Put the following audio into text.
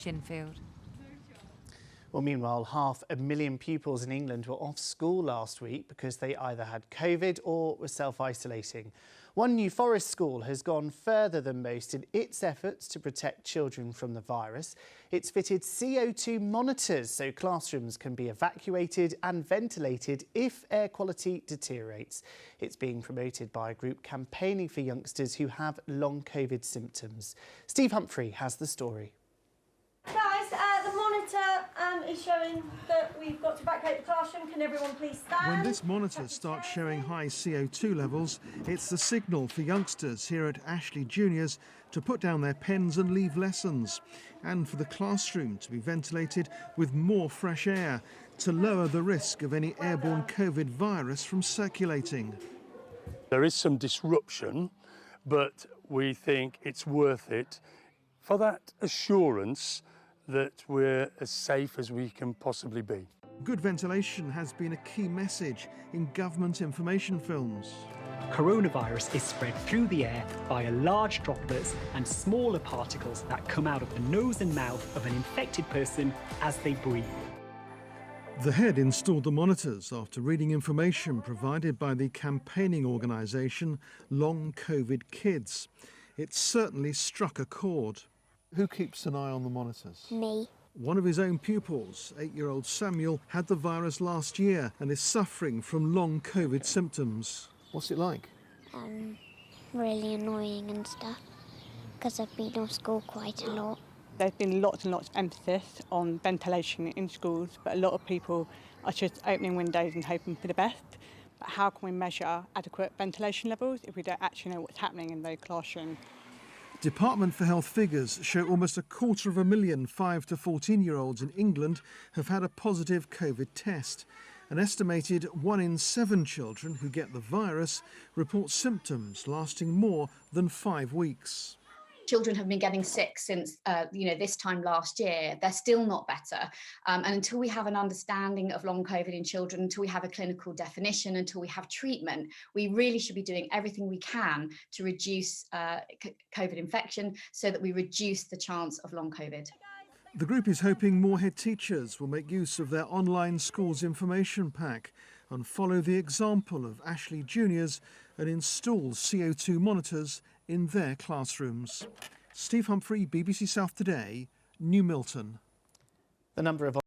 Field. Well, meanwhile, 500,000 pupils in England were off school last week because they either had COVID or were self-isolating. One New Forest school has gone further than most in its efforts to protect children from the virus. It's fitted CO2 monitors so classrooms can be evacuated and ventilated if air quality deteriorates. It's being promoted by a group campaigning for youngsters who have long COVID symptoms. Steve Humphrey has the story. Guys, the monitor is showing that we've got to evacuate the classroom. Can everyone please stand? When this monitor starts showing high CO2 levels, it's the signal for youngsters here at Ashley Juniors to put down their pens and leave lessons, and for the classroom to be ventilated with more fresh air to lower the risk of any airborne COVID virus from circulating. There is some disruption, but we think it's worth it for that assurance that we're as safe as we can possibly be. Good ventilation has been a key message in government information films. Coronavirus is spread through the air via large droplets and smaller particles that come out of the nose and mouth of an infected person as they breathe. The head installed the monitors after reading information provided by the campaigning organisation Long COVID Kids. It certainly struck a chord. Who keeps an eye on the monitors? Me. One of his own pupils, 8-year-old Samuel, had the virus last year and is suffering from long COVID symptoms. What's it like? Really annoying and stuff, because I've been off school quite a lot. There's been lots and lots of emphasis on ventilation in schools, but a lot of people are just opening windows and hoping for the best. But how can we measure adequate ventilation levels if we don't actually know what's happening in those classrooms? Department for Health figures show almost 250,000 5 to 14-year-olds in England have had a positive COVID test. An estimated 1 in 7 children who get the virus report symptoms lasting more than 5 weeks. Children have been getting sick since, this time last year. They're still not better. And until we have an understanding of long COVID in children, until we have a clinical definition, until we have treatment, we really should be doing everything we can to reduce COVID infection so that we reduce the chance of long COVID. The group is hoping more head teachers will make use of their online schools information pack and follow the example of Ashley Juniors and install CO2 monitors in their classrooms. Steve Humphrey, BBC South Today, New Milton. The number of